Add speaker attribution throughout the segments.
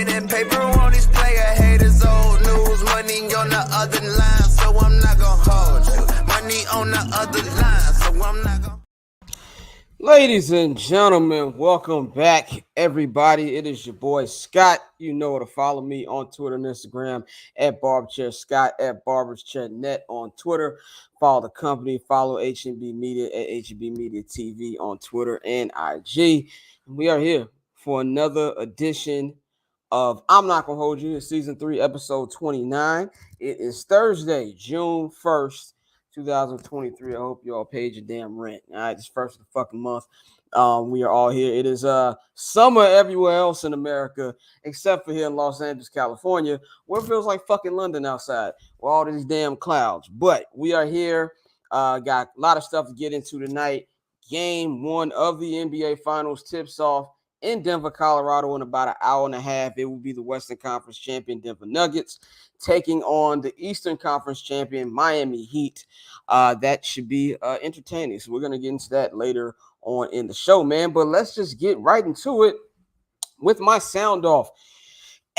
Speaker 1: getting paper on these player haters. Old news, money on the other line, so I'm not gonna hold you. Money on the other line, so I'm not gonna.
Speaker 2: Ladies and gentlemen, welcome back, everybody. It is your boy Scott. You know where to follow me on Twitter and Instagram at BarberChairScott, at BarbersChairNet on Twitter. Follow the company, follow HNB Media at HNB Media TV on Twitter and IG. We are here for another edition of I'm Not Gonna Hold You, Season 3, Episode 29. It is Thursday, June 1st. 2023. I hope you all paid your damn rent. All right, it's first of the fucking month. We are all here. It is summer everywhere else in America, except for here in Los Angeles, California, where it feels like fucking London outside with all these damn clouds. But we are here. Got a lot of stuff to get into tonight. Game 1 of the NBA Finals tips off in Denver, Colorado in about an hour and a half. It will be the Western Conference champion Denver Nuggets taking on the Eastern Conference champion Miami Heat. That should be entertaining. So we're going to get into that later on in the show, man. But let's just get right into it with my sound off.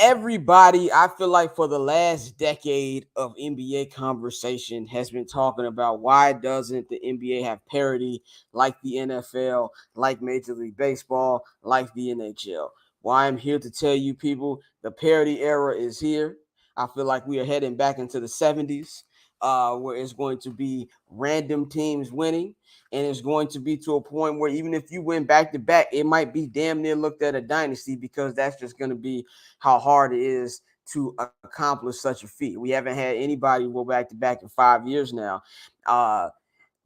Speaker 2: Everybody, I feel like for the last decade of NBA conversation has been talking about why doesn't the NBA have parity like the NFL, like Major League Baseball, like the NHL. Well, I'm here to tell you people the parity era is here. I feel like we are heading back into the 70s where it's going to be random teams winning. And it's going to be to a point where even if you win back to back, it might be damn near looked at a dynasty because that's just going to be how hard it is to accomplish such a feat. We haven't had anybody go back to back in 5 years now.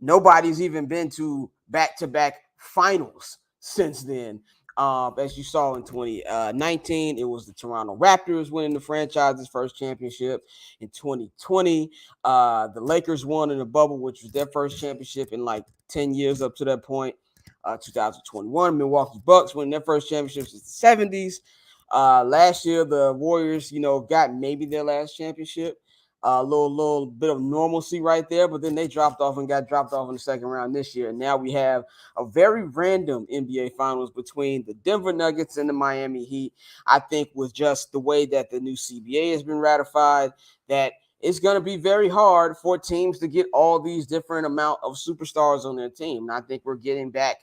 Speaker 2: Nobody's even been to back finals since then. As you saw in 2019, it was the Toronto Raptors winning the franchise's first championship. In 2020, the Lakers won in the bubble, which was their first championship in like 10 years up to that point. 2021, Milwaukee Bucks winning their first championship since the 70s. Last year, the Warriors, got maybe their last championship. A little bit of normalcy right there, but then they dropped off and got dropped off in the second round this year. And now we have a very random NBA Finals between the Denver Nuggets and the Miami Heat. I think with just the way that the new CBA has been ratified, that it's going to be very hard for teams to get all these different amount of superstars on their team. And I think we're getting back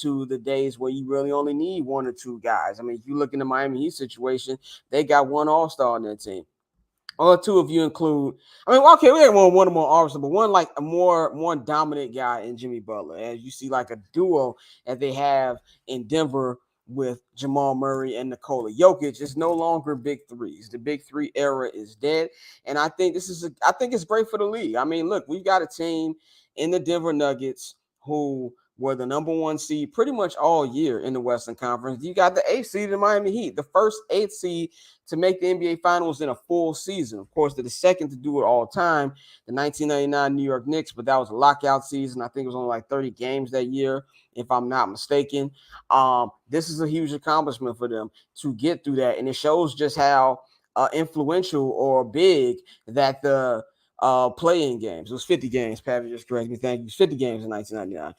Speaker 2: to the days where you really only need one or two guys. I mean, if you look in the Miami Heat situation, they got one all-star on their team. Or two of you include, okay, we had one more all-star, but one like a more dominant guy in Jimmy Butler. As you see, like a duo that they have in Denver with Jamal Murray and Nikola Jokic. It's no longer big threes. The big three era is dead. And I think I think it's great for the league. I mean, look, we've got a team in the Denver Nuggets who were the number one seed pretty much all year in the Western Conference. You got the 8th seed in Miami Heat, the first 8th seed to make the NBA Finals in a full season. Of course, they're the second to do it all time, the 1999 New York Knicks, but that was a lockout season. I think it was only like 30 games that year, if I'm not mistaken. This is a huge accomplishment for them to get through that, and it shows just how influential or big that the play-in games. It was 50 games. Pappy just correct me. Thank you. 50 games in 1999.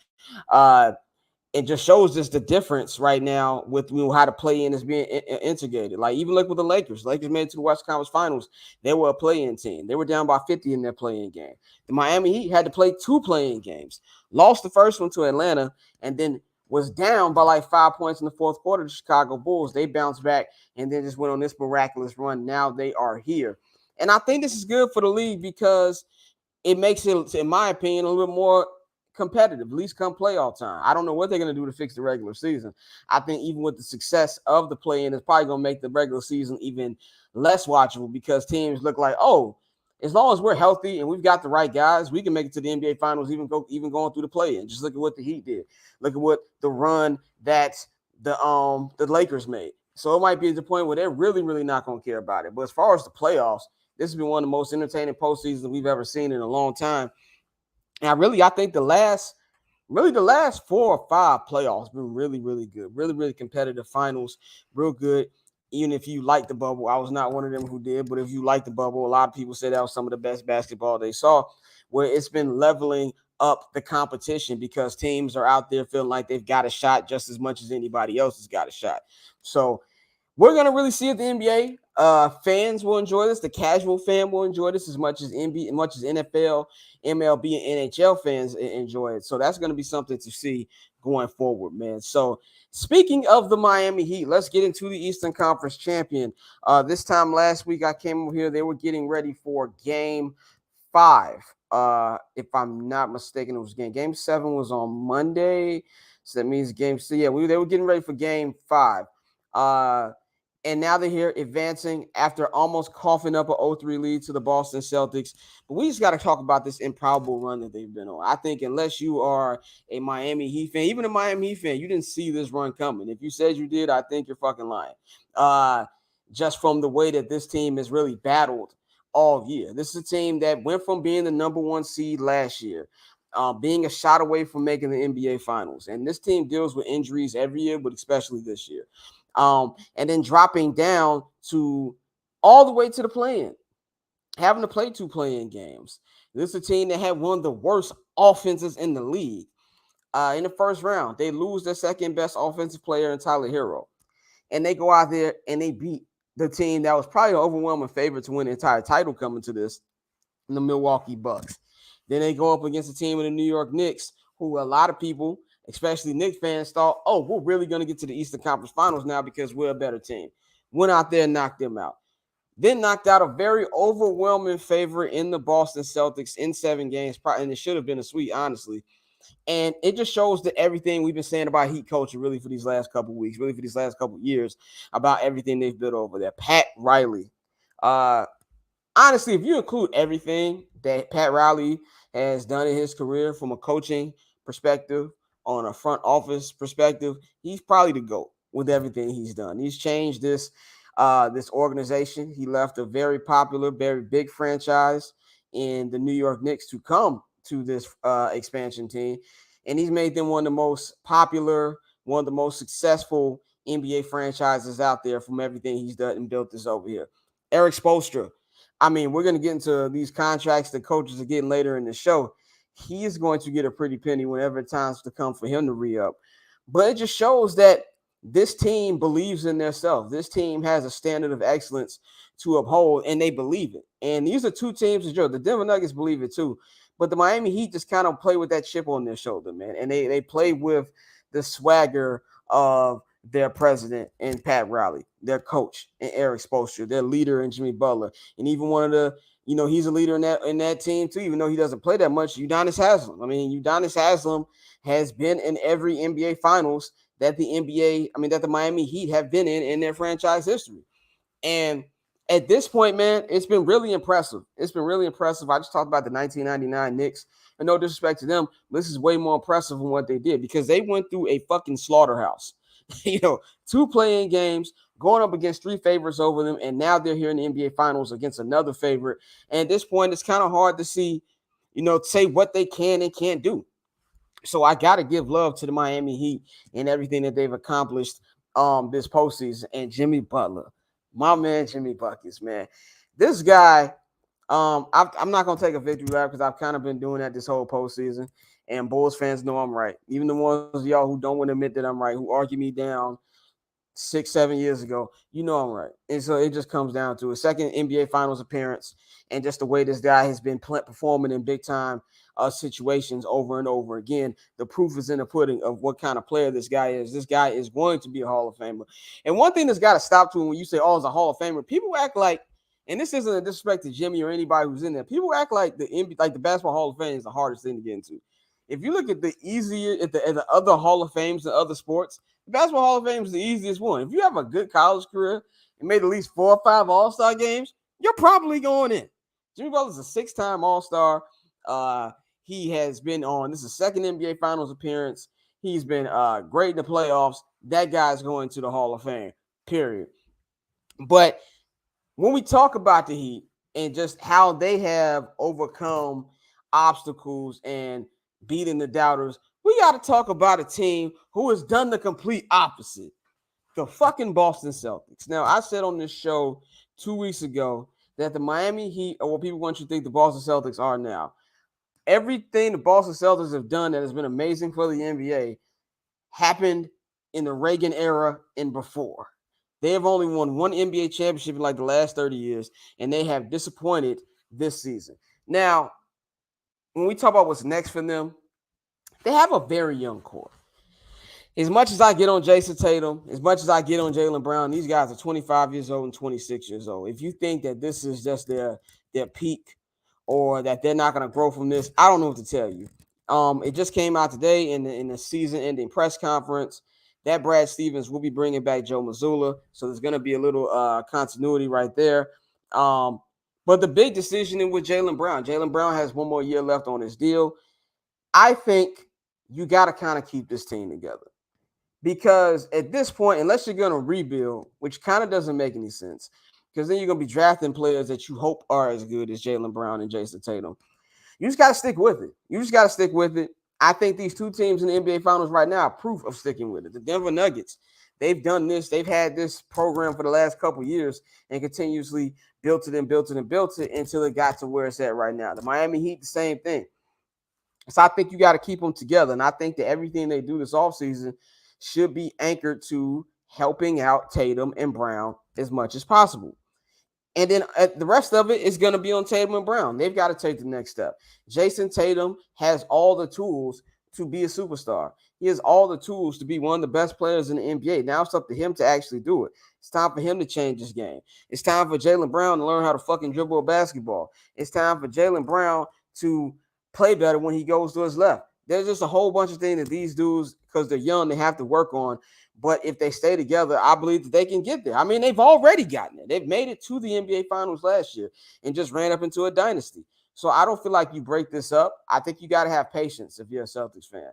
Speaker 2: It just shows us the difference right now with how the play-in is being integrated. Like even look with the Lakers. Lakers made it to the Western Conference Finals. They were a play-in team. They were down by 50 in their play-in game. The Miami Heat had to play 2 play-in games. Lost the first one to Atlanta, and then was down by like 5 points in the fourth quarter to Chicago Bulls. They bounced back and then just went on this miraculous run. Now they are here. And I think this is good for the league because it makes it, in my opinion, a little bit more competitive, at least come playoff time. I don't know what they're going to do to fix the regular season. I think even with the success of the play-in, it's probably going to make the regular season even less watchable because teams look like, oh, as long as we're healthy and we've got the right guys, we can make it to the NBA Finals, even going through the play-in. Just look at what the Heat did. Look at what the run that the Lakers made. So it might be at the point where they're really, really not going to care about it. But as far as the playoffs, this has been one of the most entertaining postseasons we've ever seen in a long time. And I think the last 4 or 5 playoffs have been really, really good. Really, really competitive finals, real good. Even if you like the bubble, I was not one of them who did, but if you like the bubble, a lot of people said that was some of the best basketball they saw, where it's been leveling up the competition because teams are out there feeling like they've got a shot just as much as anybody else has got a shot. So we're gonna really see it. The NBA fans will enjoy this. The casual fan will enjoy this as much as NBA, much as NFL, MLB, and NHL fans enjoy it. So that's gonna be something to see going forward, man. So speaking of the Miami Heat, let's get into the Eastern Conference champion. This time last week, I came over here. They were getting ready for Game 5. If I'm not mistaken, it was Game 7 was on Monday. So that means Game 6. Yeah, they were getting ready for Game 5. Uh, and now they're here advancing after almost coughing up a 0-3 lead to the Boston Celtics. But we just got to talk about this improbable run that they've been on. I think unless you are a Miami Heat fan, even a Miami Heat fan, you didn't see this run coming. If you said you did, I think you're fucking lying. Just from the way that this team has really battled all year. This is a team that went from being the number 1 seed last year, being a shot away from making the NBA Finals. And this team deals with injuries every year, but especially this year. And then dropping down to all the way to the play-in, having to play 2 play-in games. This is a team that had one of the worst offenses in the league. In the first round, they lose their second best offensive player in Tyler Hero. And they go out there and they beat the team that was probably an overwhelming favorite to win the entire title coming to this, the Milwaukee Bucks. Then they go up against a team in the New York Knicks, who a lot of people, especially Knicks fans, thought, oh, we're really going to get to the Eastern Conference Finals now because we're a better team. Went out there and knocked them out. Then knocked out a very overwhelming favorite in the Boston Celtics in 7 games, and it should have been a sweep, honestly. And it just shows that everything we've been saying about Heat culture really for these last couple of weeks, really for these last couple of years, about everything they've built over there. Pat Riley. Honestly, if you include everything that Pat Riley has done in his career from a coaching perspective, on a front office perspective, he's probably the GOAT with everything he's done. He's changed this organization. He left a very popular, very big franchise in the New York Knicks to come to this expansion team. And he's made them one of the most popular, one of the most successful NBA franchises out there from everything he's done and built this over here. Eric Spoelstra. I mean, we're going to get into these contracts that coaches are getting later in the show. He is going to get a pretty penny whenever it time's to come for him to re-up. But it just shows that this team believes in themselves. This team has a standard of excellence to uphold, and they believe it. And these are 2 teams that Joe. The Denver Nuggets believe it too. But the Miami Heat just kind of play with that chip on their shoulder, man. And they play with the swagger of their president and Pat Riley, their coach and Eric Spoelstra, their leader and Jimmy Butler. And even one of the, he's a leader in that team too, even though he doesn't play that much, Udonis Haslem. I mean, Udonis Haslem has been in every NBA Finals that the Miami Heat have been in their franchise history. And at this point, man, it's been really impressive. It's been really impressive. I just talked about the 1999 Knicks. And no disrespect to them, this is way more impressive than what they did because they went through a fucking slaughterhouse. 2 play-in games, going up against 3 favorites over them, and now they're here in the NBA Finals against another favorite. And at this point, it's kind of hard to see, say what they can and can't do. So I got to give love to the Miami Heat and everything that they've accomplished this postseason. And Jimmy Butler, my man, Jimmy Buckets, man. This guy, I'm not going to take a victory lap because I've kind of been doing that this whole postseason. And Bulls fans know I'm right. Even the ones of y'all who don't want to admit that I'm right, who argue me down 6-7 years ago, I'm right. And so it just comes down to a second NBA Finals appearance and just the way this guy has been performing in big time situations over and over again. The proof is in the pudding of what kind of player this guy is. This guy is going to be a Hall of Famer. And one thing that's got to stop to when you say, oh, it's a Hall of Famer, people act like, and this isn't a disrespect to Jimmy or anybody who's in there, people act like the Basketball Hall of Fame is the hardest thing to get into. If you look at the other Hall of Fames in other sports, the Basketball Hall of Fame is the easiest one. If you have a good college career and made at least 4 or 5 All-Star games, you're probably going in. Jimmy Butler's a 6-time All-Star. He has been on, this is his second NBA Finals appearance. He's been great in the playoffs. That guy's going to the Hall of Fame, period. But when we talk about the Heat and just how they have overcome obstacles and beating the doubters, we got to talk about a team who has done the complete opposite. The fucking Boston Celtics. Now, I said on this show 2 weeks ago that the Miami Heat are what people want you to think the Boston Celtics are now. Everything the Boston Celtics have done that has been amazing for the NBA happened in the Reagan era and before. They have only won one NBA championship in like the last 30 years, and they have disappointed this season. Now, when we talk about what's next for them, they have a very young core. As much as I get on Jason Tatum, as much as I get on Jaylen Brown, these guys are 25 years old and 26 years old. If you think that this is just their peak or that they're not going to grow from this, I don't know what to tell you. It just came out today in the season-ending press conference that Brad Stevens will be bringing back Joe Mazzulla, so there's going to be a little continuity right there. But the big decision is with Jaylen Brown. Jaylen Brown has one more year left on his deal. I think you got to kind of keep this team together. Because at this point, unless you're going to rebuild, which kind of doesn't make any sense, because then you're going to be drafting players that you hope are as good as Jaylen Brown and Jason Tatum. You just got to stick with it. You just got to stick with it. I think these two teams in the NBA Finals right now are proof of sticking with it. The Denver Nuggets, they've done this. They've had this program for the last couple of years and continuously built it and built it and built it until it got to where it's at right now. The Miami Heat, the same thing. So I think you got to keep them together. And I think that everything they do this offseason should be anchored to helping out Tatum and Brown as much as possible. And then the rest of it is going to be on Tatum and Brown. They've got to take the next step. Jason Tatum has all the tools to be a superstar. He has all the tools to be one of the best players in the NBA. Now it's up to him to actually do it. It's time for him to change his game. It's time for Jaylen Brown to learn how to fucking dribble a basketball. It's time for Jaylen Brown to play better when he goes to his left. There's just a whole bunch of things that these dudes, because they're young, they have to work on. But if they stay together, I believe that they can get there. I mean, they've already gotten it. They've made it to the NBA Finals last year and just ran up into a dynasty. So I don't feel like you break this up. I think you got to have patience if you're a Celtics fan.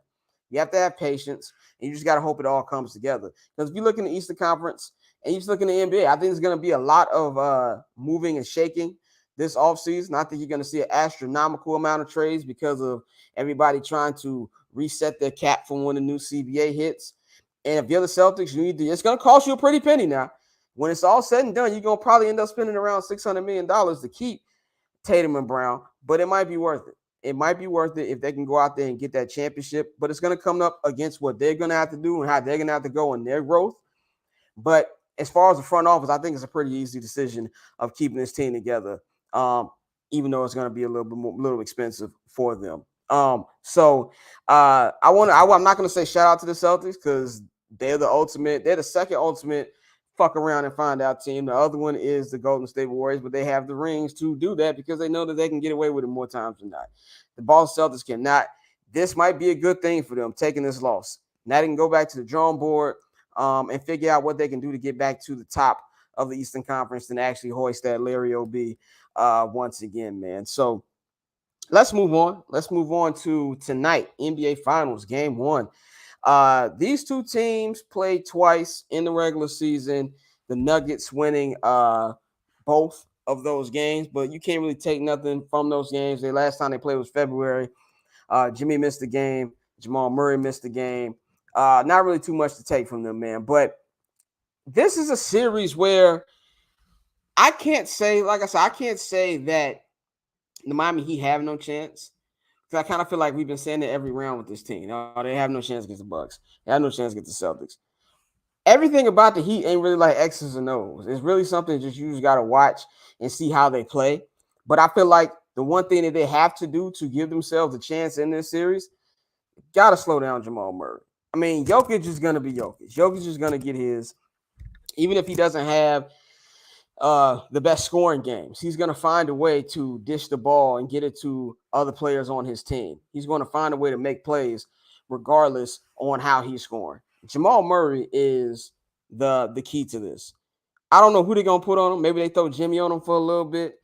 Speaker 2: You have to have patience, and you just got to hope it all comes together. Because if you look in the Eastern Conference and you just look in the NBA, I think there's going to be a lot of moving and shaking this offseason. I think you're going to see an astronomical amount of trades because of everybody trying to reset their cap for when the new CBA hits. And if you're the Celtics, you need to, it's going to cost you a pretty penny now. When it's all said and done, you're going to probably end up spending around $600 million to keep Tatum and Brown, but it might be worth it. It might be worth it if they can go out there and get that championship, but it's going to come up against what they're going to have to do and how they're going to have to go in their growth. But as far as the front office, I think it's a pretty easy decision of keeping this team together, even though it's going to be a little expensive for them. I'm not going to say shout out to the Celtics because they're the second ultimate fuck around and find out team. The other one is the Golden State Warriors, but they have the rings to do that because they know that they can get away with it more times than not. The Boston Celtics cannot. This might be a good thing for them taking this loss. Now they can go back to the drawing board and figure out what they can do to get back to the top of the Eastern Conference and actually hoist that Larry O.B. Once again, man. So let's move on. Let's move on to tonight, NBA Finals, Game 1. These two teams played twice in the regular season. The Nuggets winning both of those games, but you can't really take nothing from those games. The last time they played was February. Jimmy missed the game. Jamal Murray missed the game. Not really too much to take from them, man. But this is a series where I can't say, like I said, I can't say that the Miami Heat have no chance. Because I kind of feel like we've been saying it every round with this team. Oh, they have no chance against the Bucks. They have no chance against the Celtics. Everything about the Heat ain't really like X's and O's. It's really something just you just got to watch and see how they play. But I feel like the one thing that they have to do to give themselves a chance in this series, got to slow down Jamal Murray. I mean, Jokic is going to be Jokic. Jokic is going to get his, even if he doesn't have the best scoring games. He's going to find a way to dish the ball and get it to other players on his team. He's going to find a way to make plays regardless on how he's scoring. Jamal Murray is the key to this. I don't know who they're going to put on him. Maybe they throw Jimmy on him for a little bit.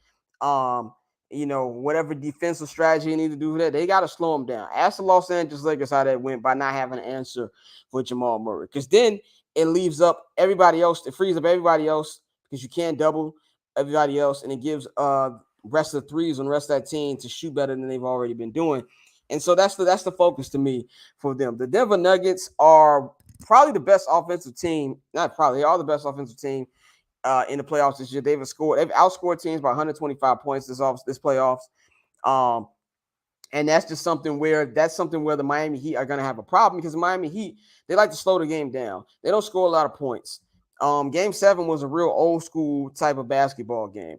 Speaker 2: Whatever defensive strategy you need to do for that, they got to slow him down. Ask the Los Angeles Lakers how that went by not having an answer for Jamal Murray. Because then it leaves up everybody else. It frees up everybody else because you can't double everybody else. And it gives rest of the threes and the rest of that team to shoot better than they've already been doing. And so that's the focus to me for them. The Denver Nuggets are probably the best offensive team. Not probably, they are the best offensive team in the playoffs this year. They've outscored teams by 125 points this playoffs. And that's just something where the Miami Heat are going to have a problem because the Miami Heat, they like to slow the game down. They don't score a lot of points. Game 7 was a real old school type of basketball game.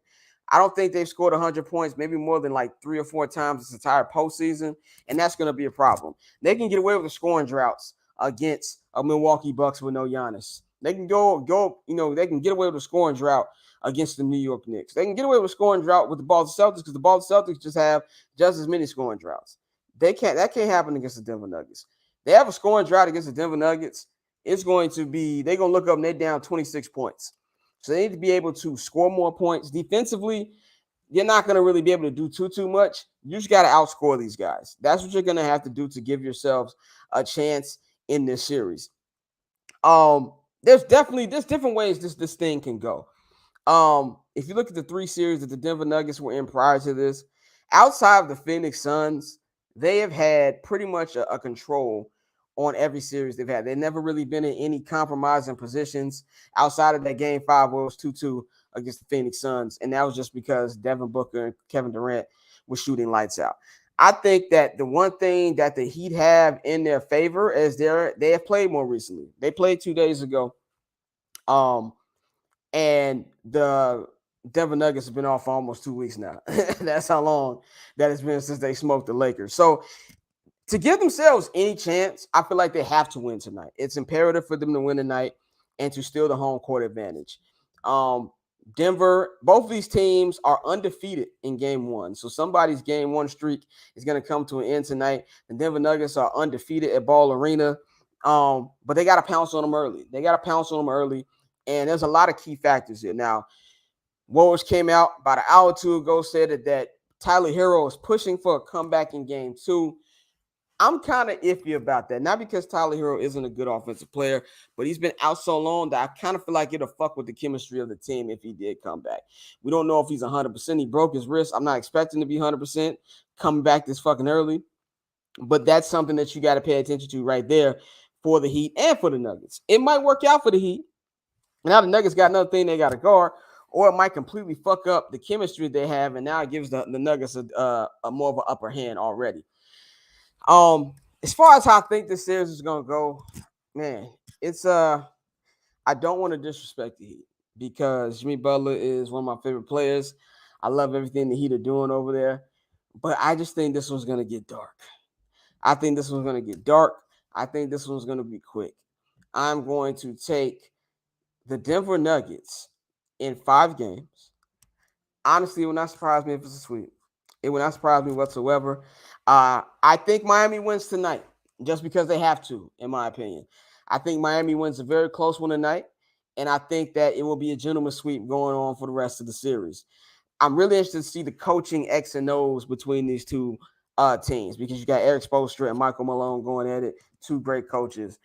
Speaker 2: I don't think they've scored 100 points, maybe more than like 3 or 4 times this entire postseason, and that's going to be a problem. They can get away with the scoring droughts against a Milwaukee Bucks with no Giannis. They can they can get away with a scoring drought against the New York Knicks. They can get away with a scoring drought with the Boston Celtics because the Boston Celtics just have just as many scoring droughts. That can't happen against the Denver Nuggets. They have a scoring drought against the Denver Nuggets. It's going to be, they're going to look up and they're down 26 points. So they need to be able to score more points. Defensively, you're not going to really be able to do too much. You just got to outscore these guys. That's what you're going to have to do to give yourselves a chance in this series. There's different ways this thing can go. If you look at the 3 series that the Denver Nuggets were in prior to this, outside of the Phoenix Suns, they have had pretty much a control on every series they've had. They've never really been in any compromising positions outside of that game 5 where it was 2-2 against the Phoenix Suns. And that was just because Devin Booker and Kevin Durant were shooting lights out. I think that the one thing that the Heat have in their favor is they have played more recently. They played 2 days ago. And the Denver Nuggets have been off for almost 2 weeks now. That's how long that it's been since they smoked the Lakers. So to give themselves any chance, I feel like they have to win tonight. It's imperative for them to win tonight and to steal the home court advantage. Denver, both of these teams are undefeated in game 1. So somebody's game 1 streak is going to come to an end tonight. The Denver Nuggets are undefeated at Ball Arena. But they got to pounce on them early. And there's a lot of key factors here. Now, Woj came out about an hour or two ago, said that Tyler Hero is pushing for a comeback in game 2. I'm kind of iffy about that. Not because Tyler Hero isn't a good offensive player, but he's been out so long that I kind of feel like it'll fuck with the chemistry of the team if he did come back. We don't know if he's 100%. He broke his wrist. I'm not expecting to be 100% coming back this fucking early. But that's something that you got to pay attention to right there for the Heat and for the Nuggets. It might work out for the Heat. Now the Nuggets got another thing they got to guard, or it might completely fuck up the chemistry they have, and now it gives the Nuggets a more of an upper hand already. As far as how I think this series is gonna go, man, it's I don't want to disrespect the Heat because Jimmy Butler is one of my favorite players. I love everything the Heat are doing over there, but I just think this one's gonna get dark. I think this one's gonna be quick. I'm going to take the Denver Nuggets in 5 games. Honestly, it would not surprise me if it's a sweep. It would not surprise me whatsoever. I think Miami wins tonight just because they have to, in my opinion. I think Miami wins a very close one tonight, and I think that it will be a gentleman's sweep going on for the rest of the series. I'm really interested to see the coaching X and O's between these two teams because you got Eric Spoelstra and Michael Malone going at it, 2 great coaches.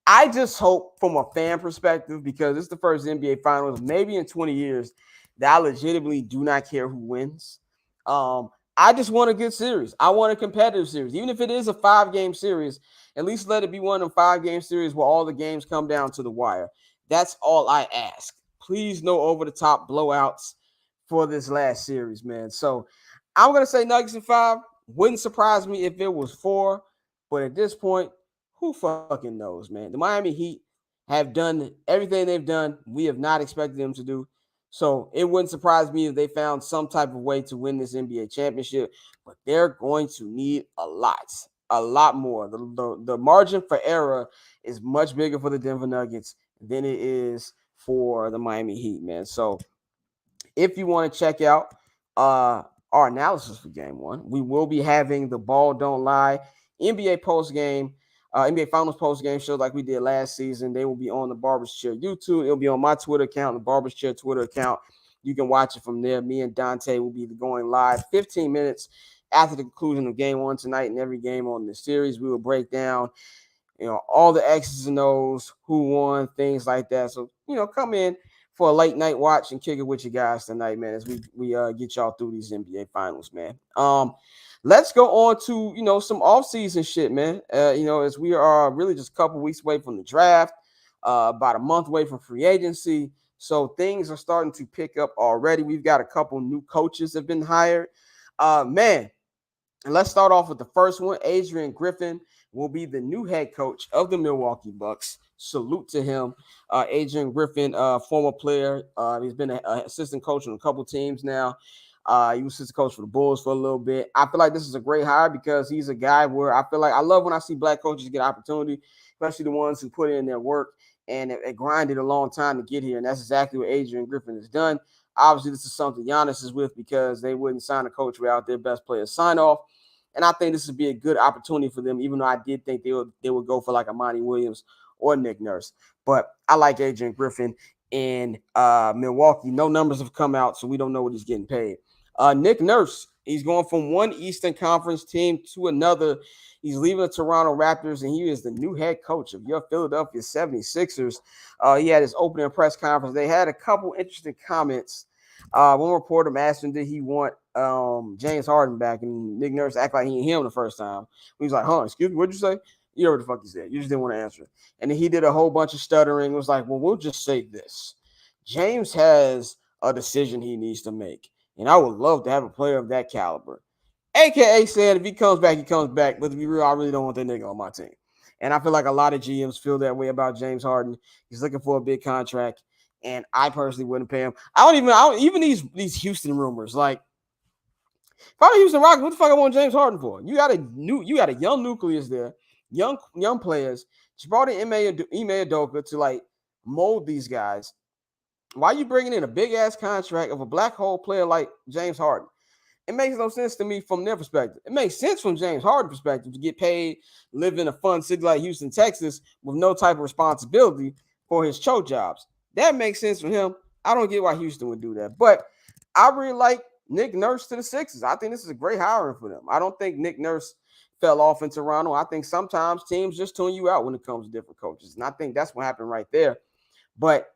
Speaker 2: I just hope from a fan perspective, because it's the first NBA Finals, maybe in 20 years, that I legitimately do not care who wins. I just want a good series. I want a competitive series. Even if it is a 5-game series, at least let it be one of 5-game series where all the games come down to the wire. That's all I ask. Please no over-the-top blowouts for this last series, man. So I'm going to say Nuggets in 5. Wouldn't surprise me if it was 4. But at this point, who fucking knows, man? The Miami Heat have done everything they've done. We have not expected them to do. So it wouldn't surprise me if they found some type of way to win this NBA championship. But they're going to need a lot more. The margin for error is much bigger for the Denver Nuggets than it is for the Miami Heat, man. So if you want to check out our analysis for game 1, we will be having the Ball Don't Lie NBA post game, NBA Finals post game show like we did last season. They will be on the Barber's Chair YouTube. It'll be on my Twitter account, the Barber's Chair Twitter account. You can watch it from there. Me and Dante will be going live 15 minutes after the conclusion of game 1 tonight, and every game on the series. We will break down, all the X's and O's, who won, things like that. So, come in for a late night watch and kick it with you guys tonight, man, as we get y'all through these NBA Finals, man. Let's go on to, some off-season shit, man. As we are really just a couple weeks away from the draft, about a month away from free agency. So things are starting to pick up already. We've got a couple new coaches that have been hired. Man, and let's start off with the first one. Adrian Griffin will be the new head coach of the Milwaukee Bucks. Salute to him. Adrian Griffin, former player. He's been an assistant coach on a couple teams now. He was assistant coach for the Bulls for a little bit. I feel like this is a great hire because he's a guy where I feel like I love when I see black coaches get opportunity, especially the ones who put in their work and it grinded a long time to get here. And that's exactly what Adrian Griffin has done. Obviously, this is something Giannis is with because they wouldn't sign a coach without their best player sign off. And I think this would be a good opportunity for them, even though I did think they would go for like a Monty Williams or Nick Nurse. But I like Adrian Griffin in Milwaukee. No numbers have come out, so we don't know what he's getting paid. Nick Nurse, he's going from one Eastern Conference team to another. He's leaving the Toronto Raptors, and he is the new head coach of your Philadelphia 76ers. He had his opening press conference. They had a couple interesting comments. One reporter asked him, did he want James Harden back? And Nick Nurse acted like he ain't him the first time. He was like, excuse me, what'd you say? You know what the fuck he said. You just didn't want to answer it. And then he did a whole bunch of stuttering. It was like, well, we'll just say this. James has a decision he needs to make. And I would love to have a player of that caliber. AKA said if he comes back, he comes back. But to be real, I really don't want that nigga on my team. And I feel like a lot of GMs feel that way about James Harden. He's looking for a big contract. And I personally wouldn't pay him. I don't even these Houston rumors. Like, if I were Houston Rockets, what the fuck I want James Harden for? You got a young nucleus there, young players. You brought in Ime Udoka to like mold these guys. Why are you bringing in a big ass contract of a black hole player like James Harden? It makes no sense to me from their perspective. It makes sense from James Harden's perspective to get paid, live in a fun city like Houston, Texas, with no type of responsibility for his choke jobs. That makes sense for him. I don't get why Houston would do that. But I really like Nick Nurse to the Sixers. I think this is a great hiring for them. I don't think Nick Nurse fell off in Toronto. I think sometimes teams just tune you out when it comes to different coaches. And I think that's what happened right there. But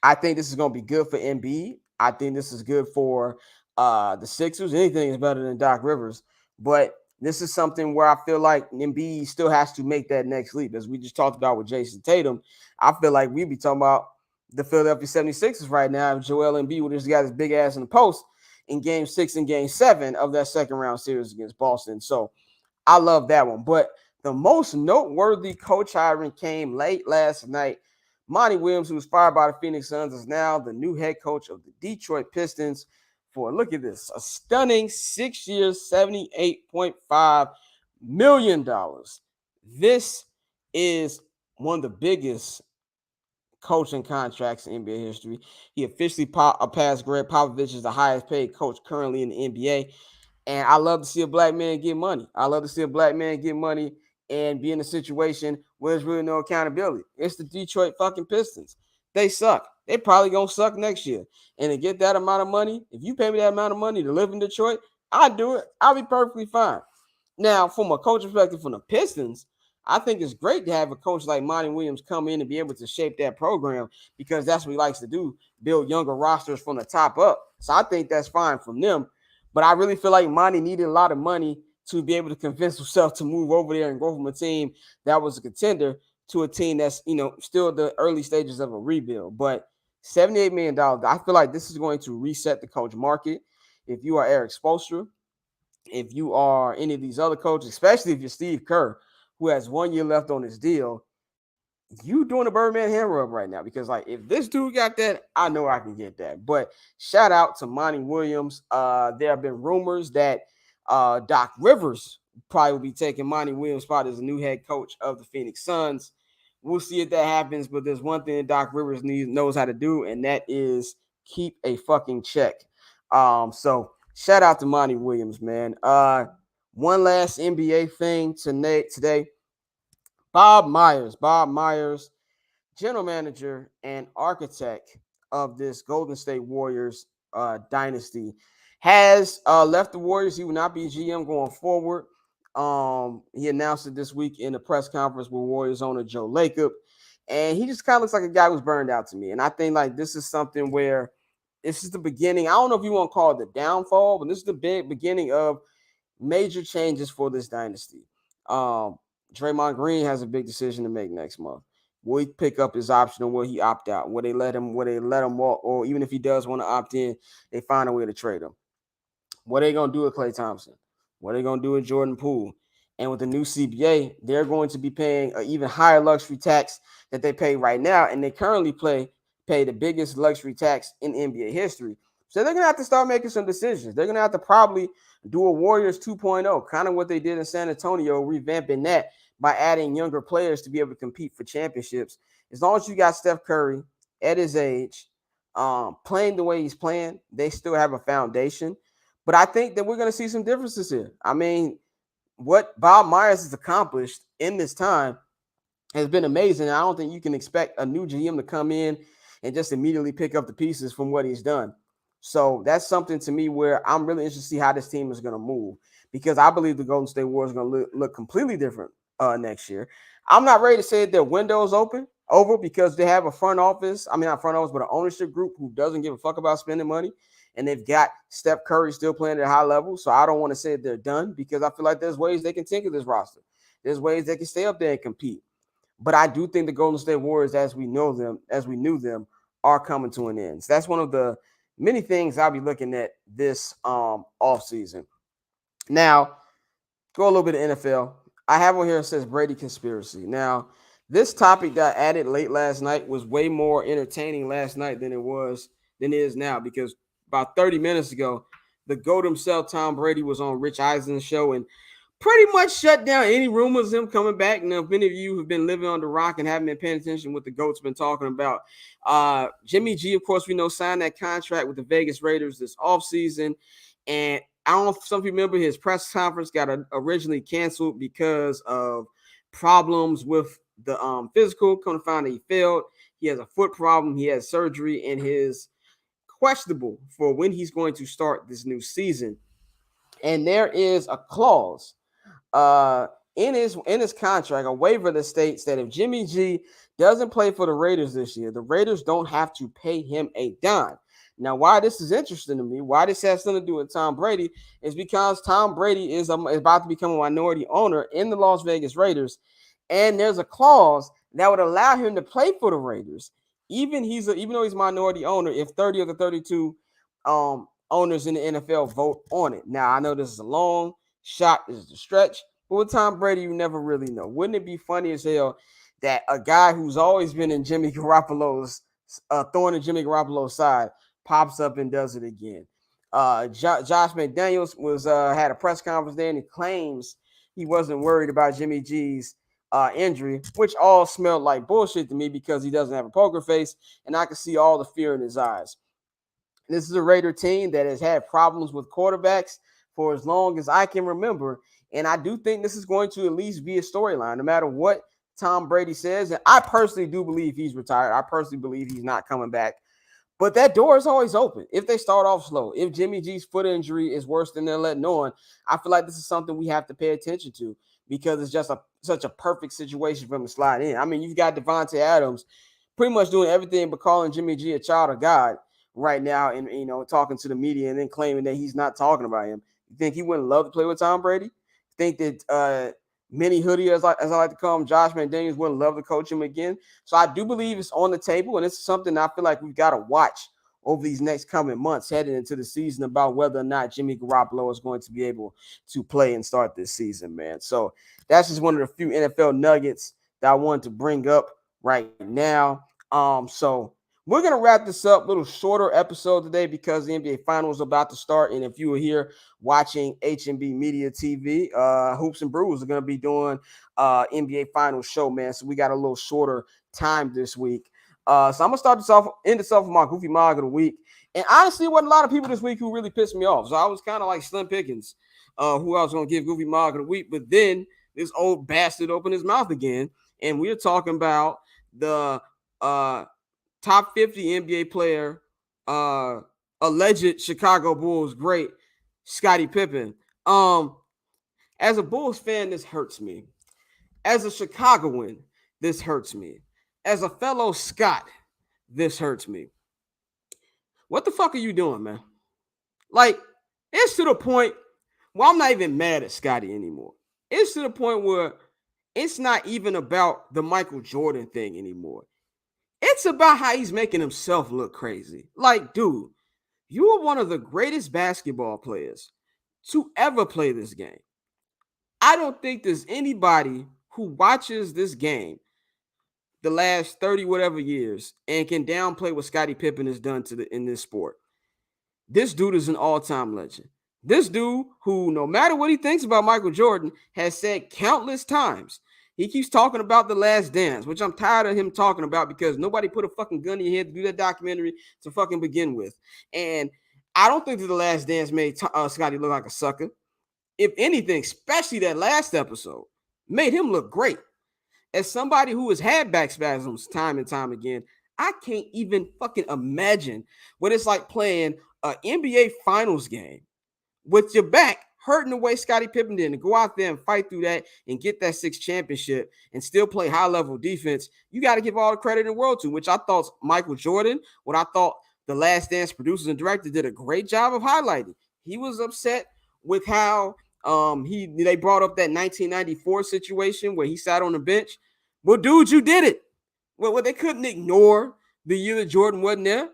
Speaker 2: I think this is going to be good for Embiid. I think this is good for the Sixers. Anything is better than Doc Rivers. But this is something where I feel like Embiid still has to make that next leap. As we just talked about with Jason Tatum, I feel like we'd be talking about the Philadelphia 76ers right now. Joel Embiid would just got his big ass in the post in Game 6 and Game 7 of that second round series against Boston. So I love that one. But the most noteworthy coach hiring came late last night. Monty Williams, who was fired by the Phoenix Suns, is now the new head coach of the Detroit Pistons for, look at this, a stunning 6 years, $78.5 million. This is one of the biggest coaching contracts in NBA history. He officially passed Greg Popovich as the highest paid coach currently in the NBA. And I love to see a black man get money. I love to see a black man get money and be in a situation where there's really no accountability. It's the Detroit fucking Pistons. They suck. They probably gonna suck next year. And to get that amount of money, if you pay me that amount of money to live in Detroit, I'd do it. I'll be perfectly fine. Now, from a coach perspective, from the Pistons, I think it's great to have a coach like Monty Williams come in and be able to shape that program because that's what he likes to do, build younger rosters from the top up. So I think that's fine from them. But I really feel like Monty needed a lot of money to be able to convince himself to move over there and go from a team that was a contender to a team that's, still the early stages of a rebuild. But $78 million, I feel like this is going to reset the coach market. If you are Eric Spoelstra, if you are any of these other coaches, especially if you're Steve Kerr, who has 1 year left on his deal, you doing a Birdman hand rub right now because, like, if this dude got that, I know I can get that. But shout out to Monty Williams. There have been rumors that Doc Rivers probably will be taking Monty Williams' spot as the new head coach of the Phoenix Suns. We'll see if that happens, but there's one thing that Doc Rivers knows how to do, and that is keep a fucking check. So shout out to Monty Williams, man. One last NBA thing today. Bob Myers, general manager and architect of this Golden State Warriors dynasty, has left the Warriors. He will not be GM going forward. He announced it this week in a press conference with Warriors owner Joe Lacob, and he just kind of looks like a guy who's burned out to me. And I think like this is something where this is the beginning. I don't know if you want to call it the downfall, but this is the big beginning of major changes for this dynasty. Draymond Green has a big decision to make next month. Will he pick up his option or will he opt out? Will they let him walk? Or even if he does want to opt in, they find a way to trade him. What are they going to do with Klay Thompson? What are they going to do with Jordan Poole? And with the new CBA, they're going to be paying an even higher luxury tax that they pay right now. And they currently pay the biggest luxury tax in NBA history. So they're going to have to start making some decisions. They're going to have to probably do a Warriors 2.0, kind of what they did in San Antonio, revamping that by adding younger players to be able to compete for championships. As long as you got Steph Curry at his age, playing the way he's playing, they still have a foundation. But I think that we're going to see some differences here. I mean, what Bob Myers has accomplished in this time has been amazing. I don't think you can expect a new GM to come in and just immediately pick up the pieces from what he's done. So that's something to me where I'm really interested to see how this team is going to move, because I believe the Golden State Warriors are going to look completely different next year. I'm not ready to say their window's over because they have a front office. I mean, not front office, but an ownership group who doesn't give a fuck about spending money. And they've got Steph Curry still playing at a high level. So I don't want to say they're done, because I feel like there's ways they can tinker this roster. There's ways they can stay up there and compete. But I do think the Golden State Warriors, as we knew them, are coming to an end. So that's one of the many things I'll be looking at this offseason. Now, go a little bit of NFL. I have one here that says Brady conspiracy. Now, this topic that I added late last night was way more entertaining last night than it is now, because about 30 minutes ago, the GOAT himself, Tom Brady, was on Rich Eisen's show and pretty much shut down any rumors of him coming back. Now, if any of you have been living on the rock and haven't been paying attention to what the GOAT's been talking about, Jimmy G, of course, we know, signed that contract with the Vegas Raiders this offseason. And I don't know if some people remember, his press conference got originally canceled because of problems with the physical. Come to find that he failed. He has a foot problem. He has surgery, and his questionable for when he's going to start this new season. And there is a clause in his contract, a waiver that states that if Jimmy G doesn't play for the Raiders this year, the Raiders don't have to pay him a dime. Now, why this is interesting to me, why this has something to do with Tom Brady, is because Tom Brady is about to become a minority owner in the Las Vegas Raiders, and there's a clause that would allow him to play for the Raiders, even though he's a minority owner, if 30 of the 32 owners in the NFL vote on it. Now, I know this is a long shot, this is a stretch, but with Tom Brady, you never really know. Wouldn't it be funny as hell that a guy who's always been in Jimmy Garoppolo's thorn in Jimmy Garoppolo's side pops up and does it again? Josh McDaniels had a press conference there, and he claims he wasn't worried about Jimmy G's injury, which all smelled like bullshit to me, because he doesn't have a poker face, and I can see all the fear in his eyes. This is a Raider team that has had problems with quarterbacks for as long as I can remember. And I do think this is going to at least be a storyline, no matter what Tom Brady says. And I personally do believe he's retired. I personally believe he's not coming back. But that door is always open if they start off slow. If Jimmy G's foot injury is worse than they're letting on, I feel like this is something we have to pay attention to, because it's just such a perfect situation for him to slide in. I mean, you've got Devontae Adams pretty much doing everything but calling Jimmy G a child of God right now, and talking to the media and then claiming that he's not talking about him. You think he wouldn't love to play with Tom Brady? Think that Mini Hoodie, as I like to call him, Josh McDaniels, wouldn't love to coach him again? So I do believe it's on the table, and it's something I feel like we've got to watch over these next coming months heading into the season, about whether or not Jimmy Garoppolo is going to be able to play and start this season, man. So that's just one of the few NFL nuggets that I wanted to bring up right now. So we're going to wrap this up, a little shorter episode today, because the NBA Finals are about to start. And if you were here watching HMB Media TV, Hoops and Brews are going to be doing NBA Finals show, man. So we got a little shorter time this week. So I'm going to end this off with my Goofy Mog of the week. And honestly, there wasn't a lot of people this week who really pissed me off. So I was kind of like Slim Pickens, who I was going to give Goofy Mog of the week. But then this old bastard opened his mouth again. And we're talking about the top 50 NBA player, alleged Chicago Bulls great, Scottie Pippen. As a Bulls fan, this hurts me. As a Chicagoan, this hurts me. As a fellow Scot, this hurts me. What the fuck are you doing, man? Like, it's to the point where I'm not even mad at Scottie anymore. It's to the point where it's not even about the Michael Jordan thing anymore. It's about how he's making himself look crazy. Like, dude, you are one of the greatest basketball players to ever play this game. I don't think there's anybody who watches this game the last 30 whatever years and can downplay what Scottie Pippen has done in this sport. This dude is an all-time legend. This dude who, no matter what he thinks about Michael Jordan, has said countless times, he keeps talking about The Last Dance, which I'm tired of him talking about because nobody put a fucking gun in your head to do that documentary to fucking begin with. And I don't think that The Last Dance made Scottie look like a sucker. If anything, especially that last episode, made him look great. As somebody who has had back spasms time and time again, I can't even fucking imagine what it's like playing an NBA Finals game with your back hurting the way Scottie Pippen did, and go out there and fight through that and get that sixth championship and still play high level defense. You got to give all the credit in the world to, which I thought Michael Jordan, what I thought the Last Dance producers and director did a great job of highlighting. He was upset with how they brought up that 1994 situation where he sat on the bench. Well, dude, you did it. Well, they couldn't ignore the year that Jordan wasn't there.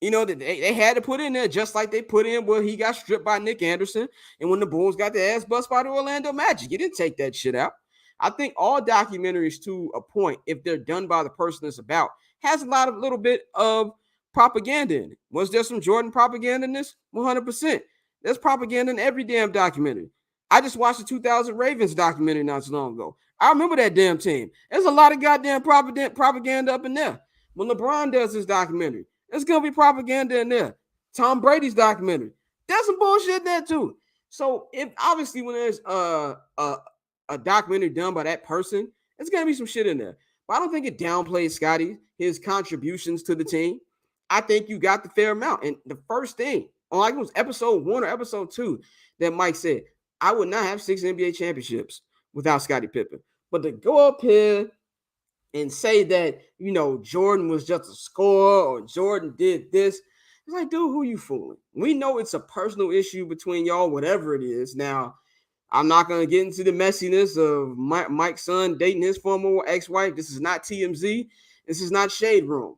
Speaker 2: You know, they had to put in there just like they put in where he got stripped by Nick Anderson and when the Bulls got their ass bust by the Orlando Magic. You didn't take that shit out. I think all documentaries, to a point, if they're done by the person it's about, has a little bit of propaganda in it. Was there some Jordan propaganda in this? 100%. There's propaganda in every damn documentary. I just watched the 2000 Ravens documentary not so long ago. I remember that damn team. There's a lot of goddamn propaganda up in there. When LeBron does his documentary, there's going to be propaganda in there. Tom Brady's documentary, there's some bullshit there too. So if obviously when there's a documentary done by that person, there's going to be some shit in there. But I don't think it downplays Scottie, his contributions to the team. I think you got the fair amount. And the first thing, like it was episode 1 or episode 2, that Mike said, I would not have 6 NBA championships without Scottie Pippen. But to go up here and say that, you know, Jordan was just a scorer or Jordan did this, it's like, dude, who you fooling? We know it's a personal issue between y'all, whatever it is. Now, I'm not going to get into the messiness of Mike's son dating his former ex-wife. This is not TMZ. This is not Shade Room.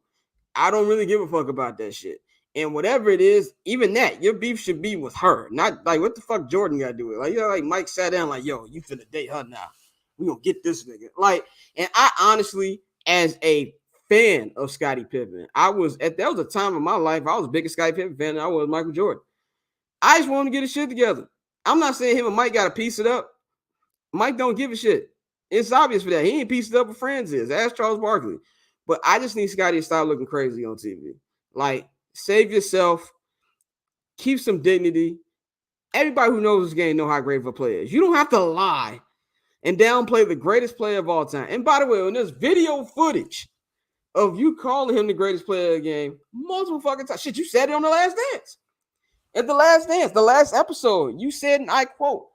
Speaker 2: I don't really give a fuck about that shit. And whatever it is, even that, your beef should be with her. Not like, what the fuck Jordan got to do with it? Like, you know, like Mike sat down like, yo, you finna date her now. We gonna get this nigga. Like, and I honestly, as a fan of Scottie Pippen, there was a time in my life I was the biggest Scottie Pippen fan than I was Michael Jordan. I just wanted to get his shit together. I'm not saying him and Mike got to piece it up. Mike don't give a shit. It's obvious for that. He ain't pieced it up with friends is. Ask Charles Barkley. But I just need Scottie to stop looking crazy on TV. Like, save yourself. Keep some dignity. Everybody who knows this game know how great of a player is. You don't have to lie and downplay the greatest player of all time. And by the way, when there's video footage of you calling him the greatest player of the game multiple fucking times. Shit, you said it on The Last Dance. At The Last Dance, the last episode, you said, and I quote,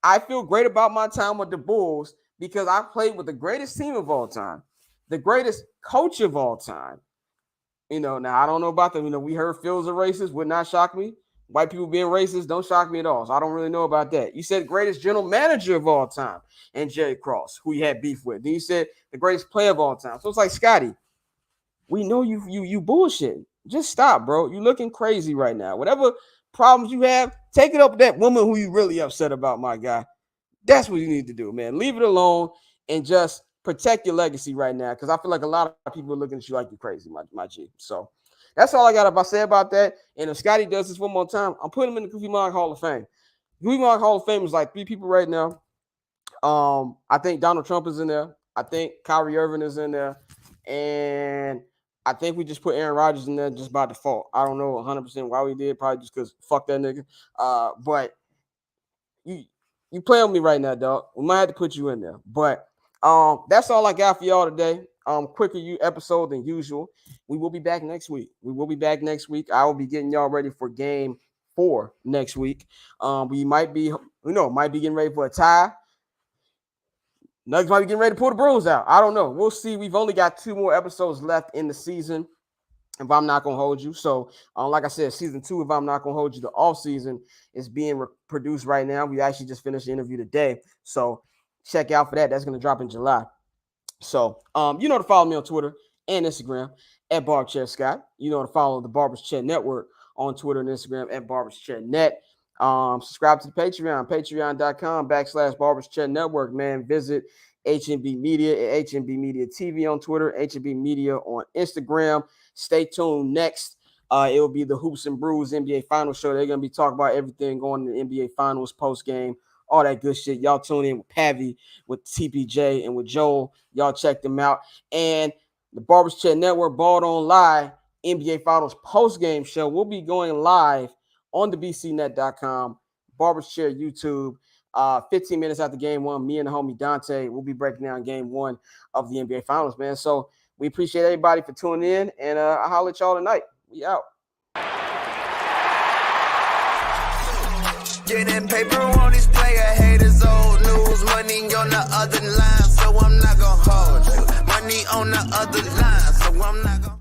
Speaker 2: I feel great about my time with the Bulls because I played with the greatest team of all time, the greatest coach of all time. You know, now I don't know about them. You know, we heard Phil's a racist, would not shock me. White people being racist don't shock me at all. So I don't really know about that. You said greatest general manager of all time and Jerry Cross, who you had beef with. Then you said the greatest player of all time. So it's like, Scottie, we know you bullshit. Just stop, bro. You looking crazy right now. Whatever problems you have, take it up with that woman who you really upset about, my guy. That's what you need to do, man. Leave it alone and just protect your legacy right now, because I feel like a lot of people are looking at you like you're crazy, my G. So that's all I got to say about that. And if Scottie does this one more time, I'm putting him in the Goofy Monk Hall of Fame. Goofy Monk Hall of Fame is like 3 people right now. I think Donald Trump is in there. I think Kyrie Irving is in there. And I think we just put Aaron Rodgers in there just by default. I don't know 100% why we did. Probably just because fuck that nigga. But you play on me right now, dog. We might have to put you in there. But that's all I got for y'all today. Quicker episode than usual. We will be back next week. I will be getting y'all ready for game 4 next week. We might be getting ready for a tie. Nuggets might be getting ready to pull the Bruins out. I don't know. We'll see. We've only got 2 more episodes left in the season, if I'm not going to hold you. So, like I said, season 2, if I'm not going to hold you, the off season is being produced right now. We actually just finished the interview today. So, check out for that. That's going to drop in July. So, you know to follow me on Twitter and Instagram at BarbChairScott. You know to follow the Barbers Chair Network on Twitter and Instagram at BarbersChairNet. Subscribe to the Patreon, patreon.com/Barbers Chat Network, man. Visit HNB Media at HNB Media TV on Twitter, HNB Media on Instagram. Stay tuned. Next, it will be the Hoops and Brews NBA Finals show. They're going to be talking about everything going in the NBA Finals post-game, all that good shit. Y'all tune in with Pavi, with TPJ, and with Joel. Y'all check them out. And the Barbers Chat Network, Ball Don't Lie, NBA Finals post-game show will be going live on the bcnet.com, Barbers Chair YouTube. 15 minutes after game one, me and the homie Dante will be breaking down game one of the NBA Finals, man. So we appreciate everybody for tuning in, and I'll holler at y'all tonight. We out.
Speaker 1: Getting paper on these player haters, old news. Money on the other line, so I'm not gonna hold you. Money on the other line, so I'm not gonna